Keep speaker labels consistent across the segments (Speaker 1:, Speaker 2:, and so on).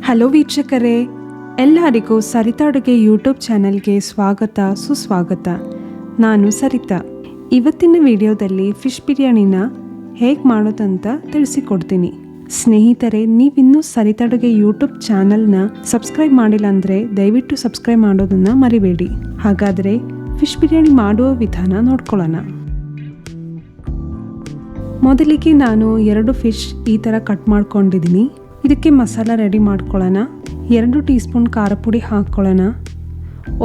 Speaker 1: Hello ವೀಕ್ಷಕರೇ, ಎಲ್ಲರಿಗೂ ಸರಿತಾ ಅಡುಗೆ ಯೂಟ್ಯೂಬ್ ಚಾನಲ್ಗೆ ಸ್ವಾಗತ ಸುಸ್ವಾಗತ. ನಾನು ಸರಿತಾ. ಇವತ್ತಿನ ವಿಡಿಯೋದಲ್ಲಿ ಫಿಶ್ ಬಿರಿಯಾನಿನ ಹೇಗೆ ಮಾಡೋದಂತ ತಿಳಿಸಿಕೊಡ್ತೀನಿ. ಸ್ನೇಹಿತರೆ, ನೀವಿನ್ನೂ ಸರಿತಾ ಅಡುಗೆ ಯೂಟ್ಯೂಬ್ ಚಾನಲ್ನ ಸಬ್ಸ್ಕ್ರೈಬ್ ಮಾಡಿಲ್ಲ ಅಂದರೆ ದಯವಿಟ್ಟು ಸಬ್ಸ್ಕ್ರೈಬ್ ಮಾಡೋದನ್ನು ಮರಿಬೇಡಿ. ಹಾಗಾದರೆ ಫಿಶ್ ಬಿರಿಯಾನಿ ಮಾಡುವ ವಿಧಾನ ನೋಡ್ಕೊಳ್ಳೋಣ. ಮೊದಲಿಗೆ ನಾನು 2 ಫಿಶ್ ಈ ಥರ ಕಟ್ ಮಾಡ್ಕೊಂಡಿದ್ದೀನಿ. ಇದಕ್ಕೆ ಮಸಾಲ ರೆಡಿ ಮಾಡ್ಕೊಳ್ಳೋಣ. 2 ಟೀ ಸ್ಪೂನ್ ಖಾರ ಪುಡಿ ಹಾಕ್ಕೊಳ್ಳೋಣ.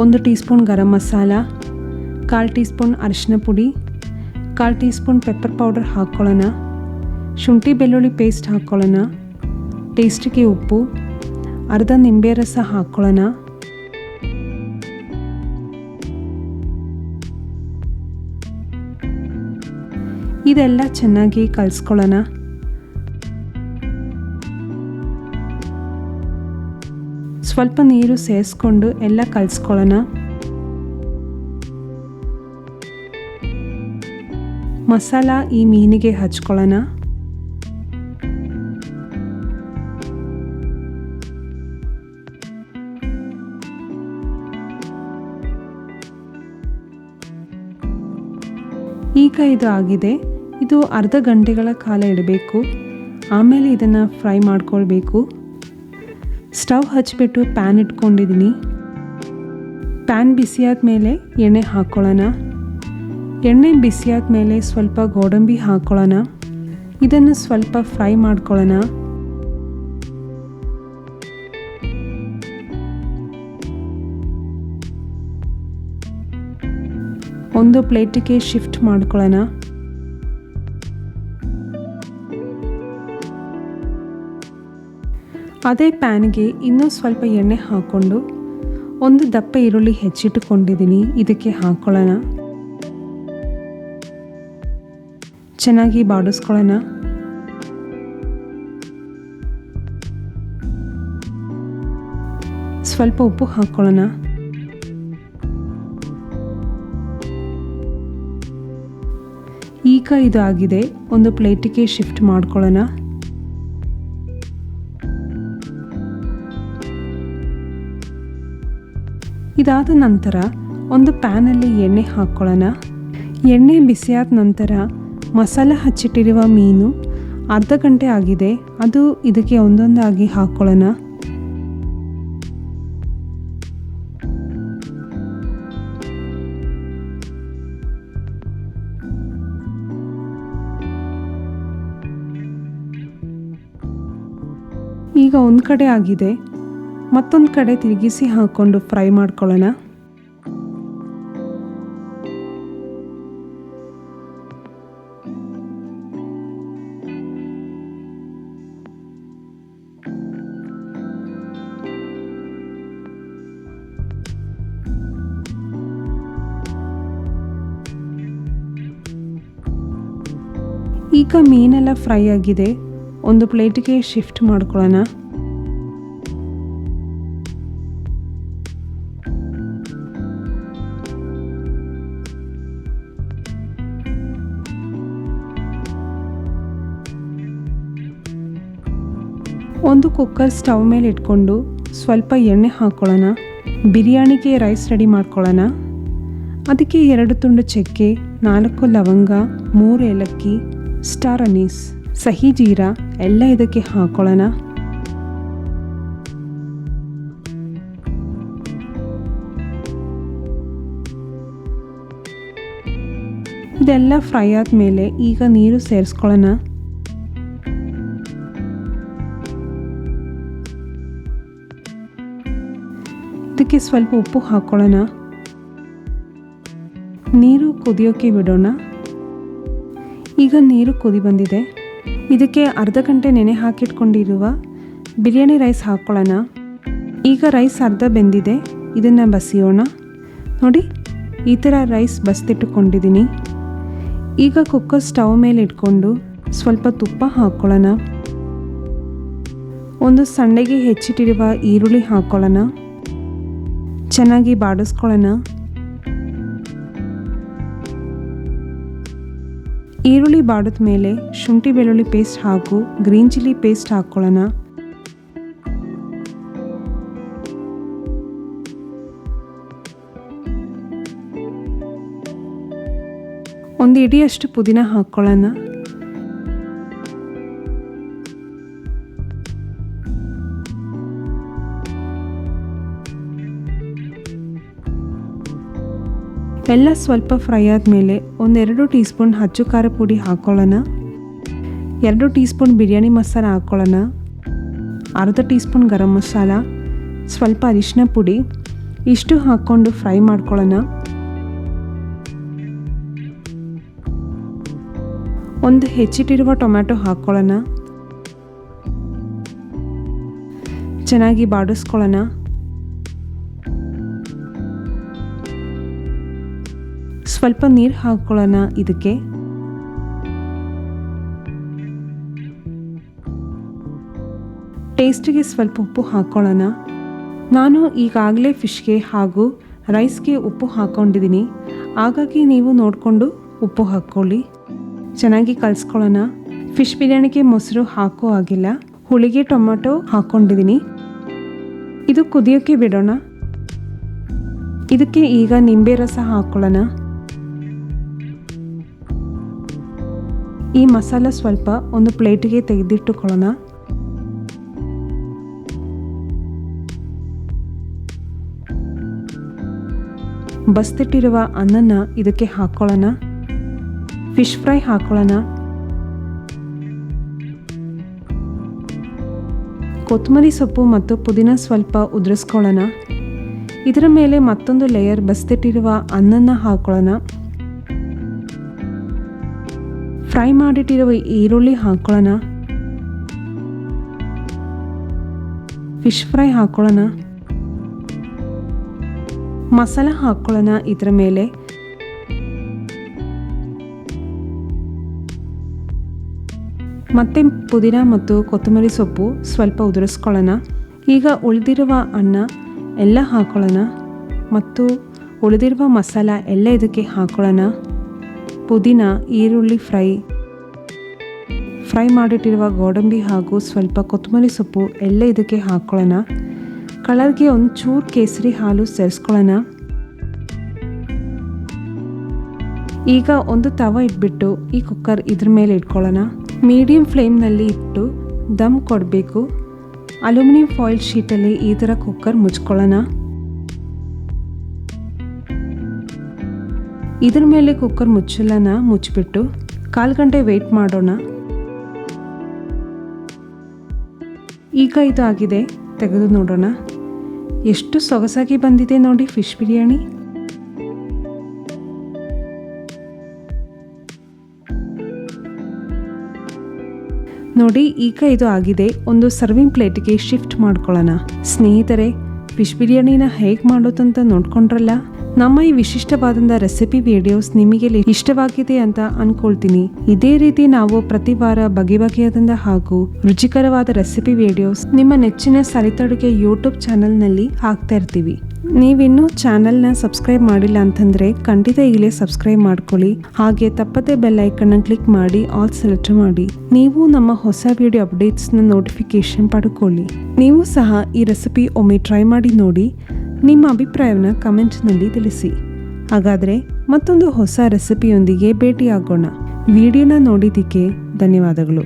Speaker 1: 1 tea spoon garam masala, 1/4 tea spoon ಅರಿಶಿನ ಪುಡಿ, 1/4 ಟೀ ಸ್ಪೂನ್ ಪೆಪ್ಪರ್ ಪೌಡರ್ ಹಾಕ್ಕೊಳ್ಳೋಣ. ಶುಂಠಿ ಬೆಳ್ಳುಳ್ಳಿ ಪೇಸ್ಟ್ ಹಾಕ್ಕೊಳ್ಳೋಣ. ಟೇಸ್ಟಿಗೆ ಉಪ್ಪು, ಅರ್ಧ ನಿಂಬೆ ರಸ ಹಾಕ್ಕೊಳ್ಳೋಣ. ಇದೆಲ್ಲ ಚೆನ್ನಾಗಿ ಕಲಿಸ್ಕೊಳ್ಳೋಣ. ಸ್ವಲ್ಪ ನೀರು ಸೇರಿಸ್ಕೊಂಡು ಎಲ್ಲ ಕಲಿಸ್ಕೊಳ್ಳೋಣ. ಮಸಾಲ ಈ ಮೀನಿಗೆ ಹಚ್ಕೊಳ್ಳೋಣ. ಈಗ ಇದು ಆಗಿದೆ. ಇದು ಅರ್ಧ ಗಂಟೆಗಳ ಕಾಲ ಇಡಬೇಕು. ಆಮೇಲೆ ಇದನ್ನು ಫ್ರೈ ಮಾಡ್ಕೊಳ್ಬೇಕು. ಸ್ಟವ್ ಹಚ್ಚಿಬಿಟ್ಟು ಪ್ಯಾನ್ ಇಟ್ಕೊಂಡಿದ್ದೀನಿ. ಪ್ಯಾನ್ ಬಿಸಿಯಾದ ಮೇಲೆ ಎಣ್ಣೆ ಹಾಕ್ಕೊಳ್ಳೋಣ. ಎಣ್ಣೆ ಬಿಸಿಯಾದ ಮೇಲೆ ಸ್ವಲ್ಪ ಗೋಡಂಬಿ ಹಾಕ್ಕೊಳ್ಳೋಣ. ಇದನ್ನು ಸ್ವಲ್ಪ ಫ್ರೈ ಮಾಡ್ಕೊಳ್ಳೋಣ. ಒಂದು ಪ್ಲೇಟಿಗೆ ಶಿಫ್ಟ್ ಮಾಡ್ಕೊಳ್ಳೋಣ. ಅದೇ ಪ್ಯಾನ್ಗೆ ಇನ್ನೂ ಸ್ವಲ್ಪ ಎಣ್ಣೆ ಹಾಕ್ಕೊಂಡು 1 ದಪ್ಪ ಈರುಳ್ಳಿ ಹೆಚ್ಚಿಟ್ಟುಕೊಂಡಿದ್ದೀನಿ. ಇದಕ್ಕೆ ಹಾಕ್ಕೊಳ್ಳೋಣ. ಚೆನ್ನಾಗಿ ಬಾಡಿಸ್ಕೊಳ್ಳೋಣ. ಸ್ವಲ್ಪ ಉಪ್ಪು ಹಾಕ್ಕೊಳ್ಳೋಣ. ಈಗ ಇದು ಆಗಿದೆ. ಒಂದು ಪ್ಲೇಟಿಗೆ ಶಿಫ್ಟ್ ಮಾಡ್ಕೊಳ್ಳೋಣ. ಇದಾದ ನಂತರ ಒಂದು ಪ್ಯಾನಲ್ಲಿ ಎಣ್ಣೆ ಹಾಕ್ಕೊಳ್ಳೋಣ. ಎಣ್ಣೆ ಬಿಸಿಯಾದ ನಂತರ ಮಸಾಲ ಹಚ್ಚಿಟ್ಟಿರುವ ಮೀನು ಅರ್ಧ ಗಂಟೆ ಆಗಿದೆ. ಅದು ಇದಕ್ಕೆ ಒಂದೊಂದಾಗಿ ಹಾಕ್ಕೊಳ್ಳೋಣ. ಈಗ ಒಂದು ಕಡೆ ಆಗಿದೆ. ಮತ್ತೊಂದು ಕಡೆ ತಿರುಗಿಸಿ ಹಾಕ್ಕೊಂಡು ಫ್ರೈ ಮಾಡ್ಕೊಳ್ಳೋಣ. ಈಗ ಮೀನೆಲ್ಲ ಫ್ರೈ ಆಗಿದೆ. ಒಂದು ಪ್ಲೇಟಿಗೆ ಶಿಫ್ಟ್ ಮಾಡ್ಕೊಳ್ಳೋಣ. ಒಂದು ಕುಕ್ಕರ್ ಸ್ಟವ್ ಮೇಲೆ ಇಟ್ಕೊಂಡು ಸ್ವಲ್ಪ ಎಣ್ಣೆ ಹಾಕ್ಕೊಳ್ಳೋಣ. ಬಿರಿಯಾನಿಗೆ ರೈಸ್ ರೆಡಿ ಮಾಡ್ಕೊಳ್ಳೋಣ. ಅದಕ್ಕೆ 2 ತುಂಡು ಚಕ್ಕೆ, 4 ಲವಂಗ, 3 ಏಲಕ್ಕಿ, ಸ್ಟಾರ್ ಅನೀಸ್, ಸಹಿ ಜೀರಾ ಎಲ್ಲ ಇದಕ್ಕೆ ಹಾಕ್ಕೊಳ್ಳೋಣ. ಇದೆಲ್ಲ ಫ್ರೈ ಆದಮೇಲೆ ಈಗ ನೀರು ಸೇರಿಸ್ಕೊಳ್ಳೋಣ. ಇದಕ್ಕೆ ಸ್ವಲ್ಪ ಉಪ್ಪು ಹಾಕ್ಕೊಳ್ಳೋಣ. ನೀರು ಕುದಿಯೋಕ್ಕೆ ಬಿಡೋಣ. ಈಗ ನೀರು ಕುದಿ ಬಂದಿದೆ. ಇದಕ್ಕೆ ಅರ್ಧ ಗಂಟೆ ನೆನೆ ಹಾಕಿಟ್ಕೊಂಡಿರುವ ಬಿರಿಯಾನಿ ರೈಸ್ ಹಾಕ್ಕೊಳ್ಳೋಣ. ಈಗ ರೈಸ್ ಅರ್ಧ ಬೆಂದಿದೆ. ಇದನ್ನು ಬಸಿಯೋಣ. ನೋಡಿ, ಈ ಥರ ರೈಸ್ ಬಸ್ತಿಟ್ಟುಕೊಂಡಿದ್ದೀನಿ. ಈಗ ಕುಕ್ಕರ್ ಸ್ಟವ್ ಮೇಲೆ ಇಟ್ಕೊಂಡು ಸ್ವಲ್ಪ ತುಪ್ಪ ಹಾಕ್ಕೊಳ್ಳೋಣ. ಒಂದು ಸಣ್ಣಗೆ ಹೆಚ್ಚಿಟ್ಟಿರುವ ಈರುಳ್ಳಿ ಹಾಕ್ಕೊಳ್ಳೋಣ. ಚೆನ್ನಾಗಿ ಬಾಡಿಸ್ಕೊಳ್ಳೋಣ. ಈರುಳ್ಳಿ ಬಾಡಿದ ಮೇಲೆ ಶುಂಠಿ ಬೆಳ್ಳುಳ್ಳಿ ಪೇಸ್ಟ್ ಹಾಗೂ ಗ್ರೀನ್ ಚಿಲ್ಲಿ ಪೇಸ್ಟ್ ಹಾಕ್ಕೊಳ್ಳೋಣ. ಒಂದು ಇಡಿಯಷ್ಟು ಪುದೀನ ಹಾಕ್ಕೊಳ್ಳೋಣ. ಎಲ್ಲ ಸ್ವಲ್ಪ ಫ್ರೈ ಆದಮೇಲೆ 1-2 ಟೀ ಸ್ಪೂನ್ ಅಚ್ಚು ಖಾರ ಪುಡಿ ಹಾಕ್ಕೊಳ್ಳೋಣ. 2 ಟೀ ಸ್ಪೂನ್ ಬಿರಿಯಾನಿ ಮಸಾಲ ಹಾಕ್ಕೊಳ್ಳೋಣ. ಅರ್ಧ ಟೀ ಸ್ಪೂನ್ ಗರಂ ಮಸಾಲ, ಸ್ವಲ್ಪ ಅರಿಶಿನ ಪುಡಿ ಇಷ್ಟು ಹಾಕ್ಕೊಂಡು ಫ್ರೈ ಮಾಡ್ಕೊಳ್ಳೋಣ. ಒಂದು ಹೆಚ್ಚಿಟ್ಟಿರುವ ಟೊಮ್ಯಾಟೊ ಹಾಕ್ಕೊಳ್ಳೋಣ. ಚೆನ್ನಾಗಿ ಬಾಡಿಸ್ಕೊಳ್ಳೋಣ. ಸ್ವಲ್ಪ ನೀರು ಹಾಕ್ಕೊಳ್ಳೋಣ. ಇದಕ್ಕೆ ಟೇಸ್ಟಿಗೆ ಸ್ವಲ್ಪ ಉಪ್ಪು ಹಾಕ್ಕೊಳ್ಳೋಣ. ನಾನು ಈಗಾಗಲೇ ಫಿಶ್ಗೆ ಹಾಗೂ ರೈಸ್ಗೆ ಉಪ್ಪು ಹಾಕ್ಕೊಂಡಿದ್ದೀನಿ, ಹಾಗಾಗಿ ನೀವು ನೋಡಿಕೊಂಡು ಉಪ್ಪು ಹಾಕ್ಕೊಳ್ಳಿ. ಚೆನ್ನಾಗಿ ಕಲಿಸ್ಕೊಳ್ಳೋಣ. ಫಿಶ್ ಬಿರಿಯಾನಿಗೆ ಮೊಸರು ಹಾಕೋ ಆಗಿಲ್ಲ, ಹುಳಿಗೆ ಟೊಮೆಟೊ ಹಾಕ್ಕೊಂಡಿದ್ದೀನಿ. ಇದು ಕುದಿಯೋಕ್ಕೆ ಬಿಡೋಣ. ಇದಕ್ಕೆ ಈಗ ನಿಂಬೆ ರಸ ಹಾಕ್ಕೊಳ್ಳೋಣ. ಈ ಮಸಾಲ ಸ್ವಲ್ಪ ಒಂದು ಪ್ಲೇಟಿಗೆ ತೆಗೆದಿಟ್ಟುಕೊಳ್ಳೋಣ. ಬಸ್ತಿಟ್ಟಿರುವ ಅನ್ನನ ಇದಕ್ಕೆ ಹಾಕ್ಕೊಳ್ಳೋಣ. ಫಿಶ್ ಫ್ರೈ ಹಾಕ್ಕೊಳ್ಳೋಣ. ಕೊತ್ತಂಬರಿ ಸೊಪ್ಪು ಮತ್ತು ಪುದೀನ ಸ್ವಲ್ಪ ಉದುರಿಸ್ಕೊಳ್ಳೋಣ. ಇದರ ಮೇಲೆ ಮತ್ತೊಂದು ಲೇಯರ್ ಬಸ್ತಿಟ್ಟಿರುವ ಅನ್ನನ ಹಾಕ್ಕೊಳ್ಳೋಣ. ಫ್ರೈ ಮಾಡಿಟ್ಟಿರುವ ಈರುಳ್ಳಿ ಹಾಕ್ಕೊಳ್ಳೋಣ. ಫಿಶ್ ಫ್ರೈ ಹಾಕ್ಕೊಳ್ಳೋಣ. ಮಸಾಲ ಹಾಕ್ಕೊಳ್ಳೋಣ. ಇದರ ಮೇಲೆ ಮತ್ತೆ ಪುದೀನ ಮತ್ತು ಕೊತ್ತಂಬರಿ ಸೊಪ್ಪು ಸ್ವಲ್ಪ ಉದುರಿಸ್ಕೊಳ್ಳೋಣ. ಈಗ ಉಳಿದಿರುವ ಅನ್ನ ಎಲ್ಲ ಹಾಕ್ಕೊಳ್ಳೋಣ ಮತ್ತು ಉಳಿದಿರುವ ಮಸಾಲ ಎಲ್ಲ ಇದಕ್ಕೆ ಹಾಕ್ಕೊಳ್ಳೋಣ. ಪುದೀನ, ಈರುಳ್ಳಿ ಫ್ರೈ ಮಾಡಿಟ್ಟಿರುವ ಗೋಡಂಬಿ ಹಾಗೂ ಸ್ವಲ್ಪ ಕೊತ್ತಂಬರಿ ಸೊಪ್ಪು ಎಲ್ಲ ಇದಕ್ಕೆ ಹಾಕ್ಕೊಳ್ಳೋಣ. ಕಲರ್ಗೆ ಒಂದು ಚೂರು ಕೇಸರಿ ಹಾಲು ಸೇರಿಸ್ಕೊಳ್ಳೋಣ. ಈಗ ಒಂದು ತವ ಇಟ್ಬಿಟ್ಟು ಈ ಕುಕ್ಕರ್ ಇದ್ರ ಮೇಲೆ ಇಟ್ಕೊಳ್ಳೋಣ. ಮೀಡಿಯಂ ಫ್ಲೇಮ್ನಲ್ಲಿ ಇಟ್ಟು ದಮ್ ಕೊಡಬೇಕು. ಅಲ್ಯೂಮಿನಿಯಂ ಫಾಯಿಲ್ ಶೀಟಲ್ಲಿ ಈ ಥರ ಕುಕ್ಕರ್ ಮುಚ್ಕೊಳ್ಳೋಣ. ಇದ್ರ ಮೇಲೆ ಕುಕ್ಕರ್ ಮುಚ್ಚಳನ ಮುಚ್ಚಿಬಿಟ್ಟು 1/4 ಗಂಟೆ ವೆಯ್ಟ್ ಮಾಡೋಣ. ಈಗ ಇದು ಆಗಿದೆ, ತೆಗೆದು ನೋಡೋಣ. ಎಷ್ಟು ಸೊಗಸಾಗಿ ಬಂದಿದೆ ನೋಡಿ ಫಿಶ್ ಬಿರಿಯಾನಿ. ನೋಡಿ ಈಗ ಇದು ಆಗಿದೆ. ಒಂದು ಸರ್ವಿಂಗ್ ಪ್ಲೇಟ್ಗೆ ಶಿಫ್ಟ್ ಮಾಡ್ಕೊಳ್ಳೋಣ. ಸ್ನೇಹಿತರೆ, ಫಿಶ್ ಬಿರಿಯಾನಿನ ಹೇಗೆ ಮಾಡೋದಂತ ನೋಡ್ಕೊಂಡ್ರಲ್ಲ. ನಮ್ಮ ಈ ವಿಶಿಷ್ಟವಾದಂಥ ರೆಸಿಪಿ ವಿಡಿಯೋಸ್ ನಿಮಗೆ ಇಷ್ಟವಾಗಿದೆ ಅಂತ ಅನ್ಕೊಳ್ತೀನಿ. ಇದೇ ರೀತಿ ನಾವು ಪ್ರತಿ ವಾರ ಬಗೆಯಾದಂಥ ಹಾಗೂ ರುಚಿಕರವಾದ ರೆಸಿಪಿ ವಿಡಿಯೋಸ್ ನಿಮ್ಮ ನೆಚ್ಚಿನ ಸರಿತಡುಗೆ ಯೂಟ್ಯೂಬ್ ಚಾನಲ್ನಲ್ಲಿ ಹಾಕ್ತಾ ಇರ್ತೀವಿ. ನೀವಿನ್ನೂ ಚಾನಲ್ನ ಸಬ್ಸ್ಕ್ರೈಬ್ ಮಾಡಿಲ್ಲ ಅಂತಂದರೆ ಖಂಡಿತ ಈಗಲೇ ಸಬ್ಸ್ಕ್ರೈಬ್ ಮಾಡ್ಕೊಳ್ಳಿ. ಹಾಗೆ ತಪ್ಪದೇ ಬೆಲ್ ಐಕನ್ನ ಕ್ಲಿಕ್ ಮಾಡಿ ಆಲ್ ಸೆಲೆಕ್ಟ್ ಮಾಡಿ. ನೀವು ನಮ್ಮ ಹೊಸ ವಿಡಿಯೋ ಅಪ್ಡೇಟ್ಸ್ನ ನೋಟಿಫಿಕೇಶನ್ ಪಡ್ಕೊಳ್ಳಿ. ನೀವು ಸಹ ಈ ರೆಸಿಪಿ ಒಮ್ಮೆ ಟ್ರೈ ಮಾಡಿ ನೋಡಿ. ನಿಮ್ಮ ಅಭಿಪ್ರಾಯವನ್ನು ಕಮೆಂಟ್ನಲ್ಲಿ ತಿಳಿಸಿ. ಹಾಗಾದರೆ ಮತ್ತೊಂದು ಹೊಸ ರೆಸಿಪಿಯೊಂದಿಗೆ ಭೇಟಿಯಾಗೋಣ. ವಿಡಿಯೋನ ನೋಡಿದ್ದಕ್ಕೆ ಧನ್ಯವಾದಗಳು.